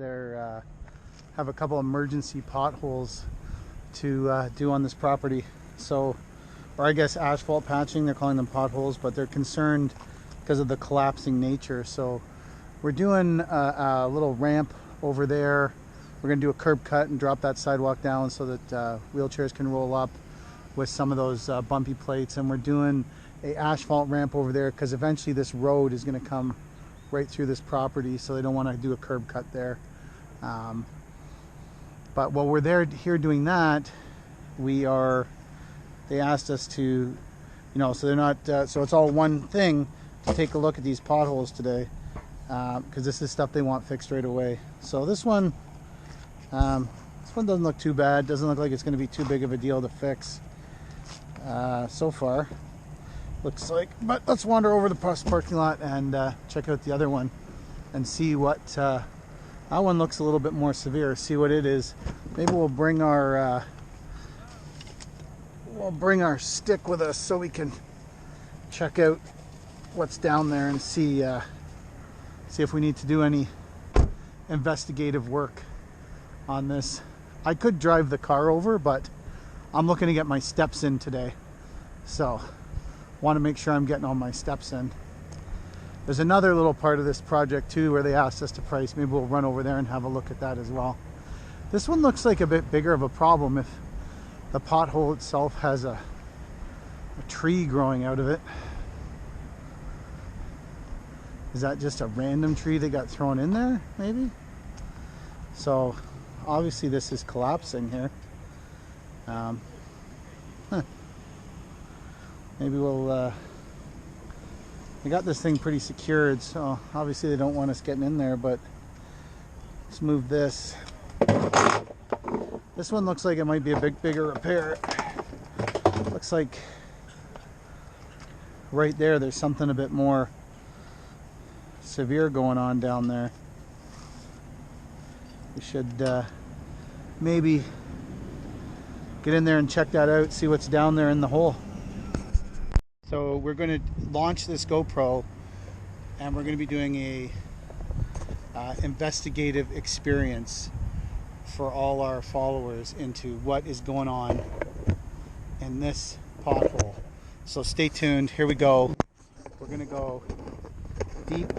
They're have a couple emergency potholes to do on this property. So, or I guess asphalt patching, they're calling them potholes, but they're concerned because of the collapsing nature. So we're doing a little ramp over there. We're going to do a curb cut and drop that sidewalk down so that wheelchairs can roll up with some of those bumpy plates. And we're doing a asphalt ramp over there because eventually this road is going to come right through this property, so they don't want to do a curb cut there. But while we're here doing that, they asked us to, so they're not, so it's all one thing to take a look at these potholes today, because this is stuff they want fixed right away. So this one doesn't look too bad. Doesn't look like it's going to be too big of a deal to fix so far. Looks like, but let's wander over the parking lot and check out the other one and see what that one looks a little bit more severe. See what it is. Maybe we'll bring our stick with us so we can check out what's down there and see if we need to do any investigative work on this. I could drive the car over, but I'm looking to get my steps in today, so want to make sure I'm getting all my steps in. There's another little part of this project too where they asked us to price. Maybe we'll run over there and have a look at that as well. This one looks like a bit bigger of a problem if the pothole itself has a tree growing out of it. Is that just a random tree that got thrown in there, maybe? So obviously this is collapsing here. Maybe we'll we got this thing pretty secured, so obviously they don't want us getting in there, but let's move this. This one looks like it might be a bigger repair. Looks like right there's something a bit more severe going on down there. We should maybe get in there and check that out, see what's down there in the hole. So we're going to launch this GoPro and we're going to be doing a investigative experience for all our followers into what is going on in this pothole. So stay tuned. Here we go. We're going to go deep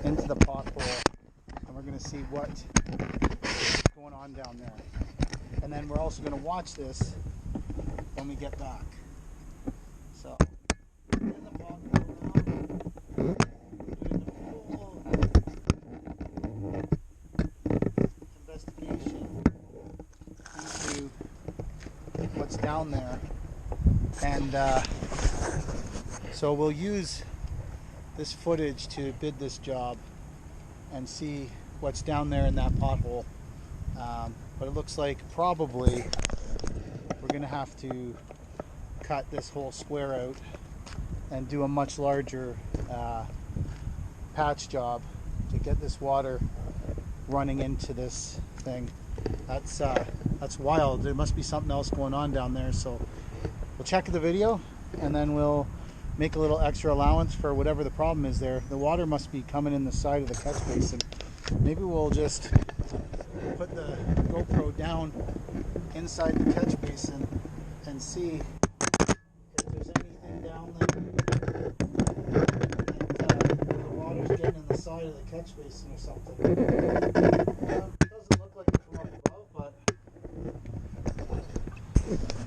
into the pothole and we're going to see what is going on down there. And then we're also going to watch this when we get back. So, in the pothole now, doing the full investigation into what's down there. And so we'll use this footage to bid this job and see what's down there in that pothole. But it looks like probably we're going to have to cut this whole square out and do a much larger patch job to get this water running into this thing. That's wild. There must be something else going on down there, so we'll check the video and then we'll make a little extra allowance for whatever the problem is there. The water must be coming in the side of the catch basin. Maybe we'll just put the GoPro down inside the catch basin and see if there's anything down there and the water's getting in the side of the catch basin or something. It doesn't look like it from up above, but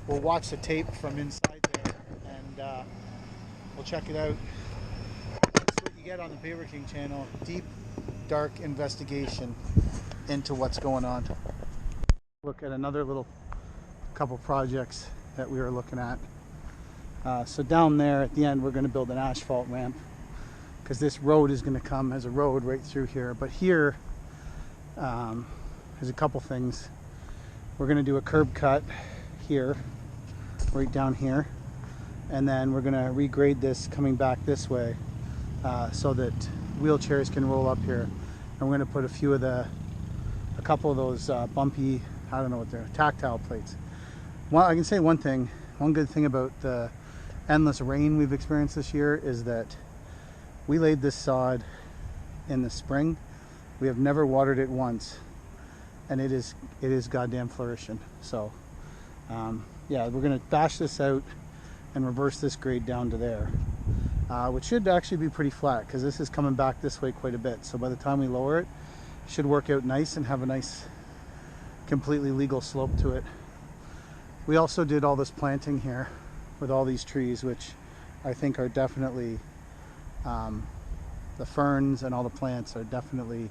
we'll watch the tape from inside there and we'll check it out. That's what you get on the Beaver King channel. Deep, dark investigation into what's going on. Look at another little couple projects that we were looking at. So down there at the end we're going to build an asphalt ramp because this road is going to come as a road right through here. But here there's a couple things. We're going to do a curb cut here, right down here, and then we're going to regrade this coming back this way so that wheelchairs can roll up here. And we're going to put a couple of those bumpy, I don't know what they're, tactile plates. Well, I can say one thing. One good thing about the endless rain we've experienced this year is that we laid this sod in the spring We have never watered it once, and it is goddamn flourishing. So yeah, we're gonna bash this out and reverse this grade down to there, which should actually be pretty flat because this is coming back this way quite a bit. So by the time we lower it, it should work out nice and have a nice completely legal slope to it. We also did all this planting here with all these trees, which I think are definitely the ferns and all the plants are definitely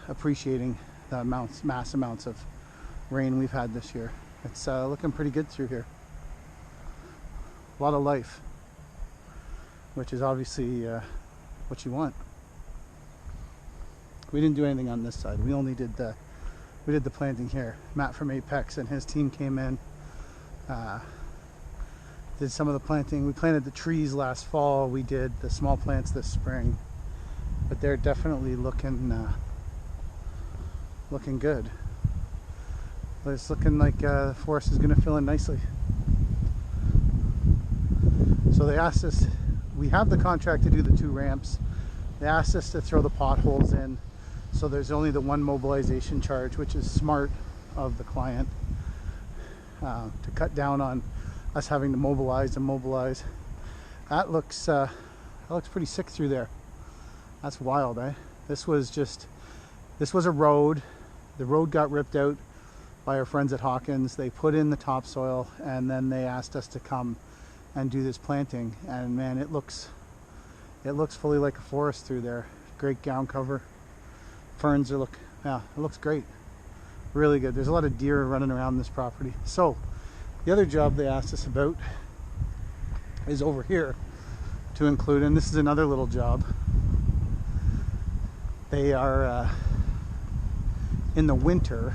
appreciating the mass amounts of rain we've had this year. It's looking pretty good through here. A lot of life, which is obviously what you want. We didn't do anything on this side. We only did the planting here. Matt from Apex and his team came in, did some of the planting. We planted the trees last fall. We did the small plants this spring, but they're definitely looking good. But it's looking like the forest is going to fill in nicely. So they asked us, we have the contract to do the 2 ramps. They asked us to throw the potholes in, so there's only the 1 mobilization charge, which is smart of the client, to cut down on us having to mobilize and mobilize. That looks pretty sick through there. That's wild, eh? This was a road. The road got ripped out by our friends at Hawkins. They put in the topsoil, and then they asked us to come and do this planting. And man, it looks fully like a forest through there. Great ground cover. Ferns it looks great. Really good. There's a lot of deer running around this property. So the other job they asked us about is over here to include, and this is another little job. They are in the winter,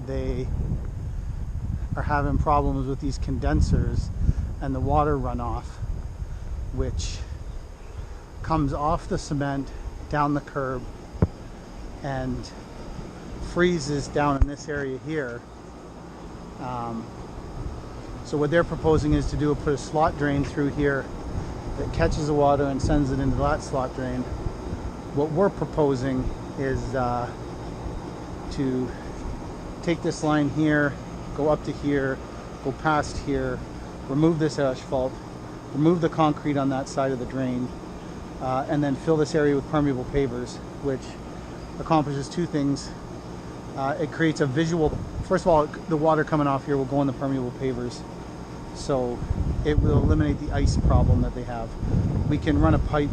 they are having problems with these condensers and the water runoff, which comes off the cement down the curb and freezes down in this area here. So what they're proposing is to put a slot drain through here that catches the water and sends it into that slot drain. What we're proposing is to take this line here, go up to here, go past here, remove this asphalt, remove the concrete on that side of the drain, and then fill this area with permeable pavers, which accomplishes 2 things. It creates a visual, first of all, the water coming off here will go in the permeable pavers, so it will eliminate the ice problem that they have. We can run a pipe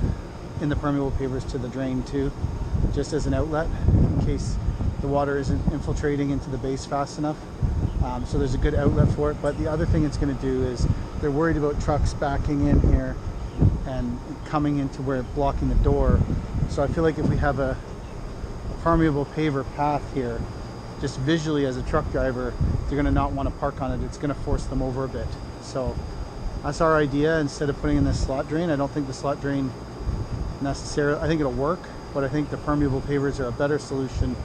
in the permeable pavers to the drain too, just as an outlet in case the water isn't infiltrating into the base fast enough. So there's a good outlet for it. But the other thing it's going to do is they're worried about trucks backing in here and coming into where blocking the door. So I feel like if we have a permeable paver path here, just visually as a truck driver, they're going to not want to park on it. It's going to force them over a bit. So that's our idea. Instead of putting in this slot drain, I don't think the slot drain necessarily, I think it'll work, but I think the permeable pavers are a better solution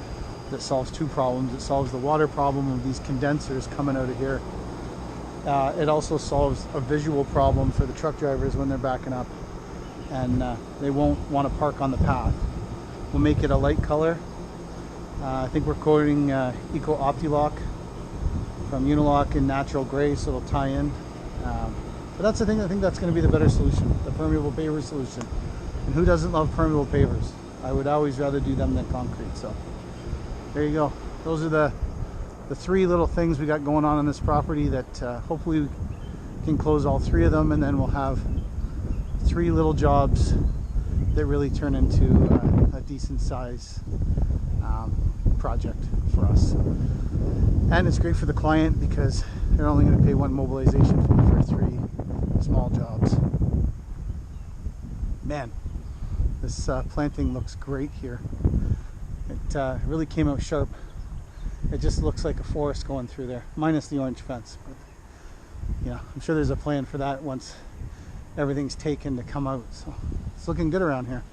that solves 2 problems. It solves the water problem of these condensers coming out of here. It also solves a visual problem for the truck drivers when they're backing up, and they won't want to park on the path. We'll make it a light color. I think we're quoting Eco Optilock from Unilock in natural gray, so it'll tie in. But that's the thing, I think that's going to be the better solution, the permeable paver solution. And who doesn't love permeable pavers? I would always rather do them than concrete. So there you go. Those are the 3 little things we got going on this property that hopefully we can close all 3 of them, and then we'll have 3 little jobs that really turn into a decent size project for us. And it's great for the client because they're only going to pay 1 mobilization fee for 3 small jobs. Man, this planting looks great here. It really came out sharp. It just looks like a forest going through there, minus the orange fence. But yeah, I'm sure there's a plan for that once everything's taken to come out. So it's looking good around here.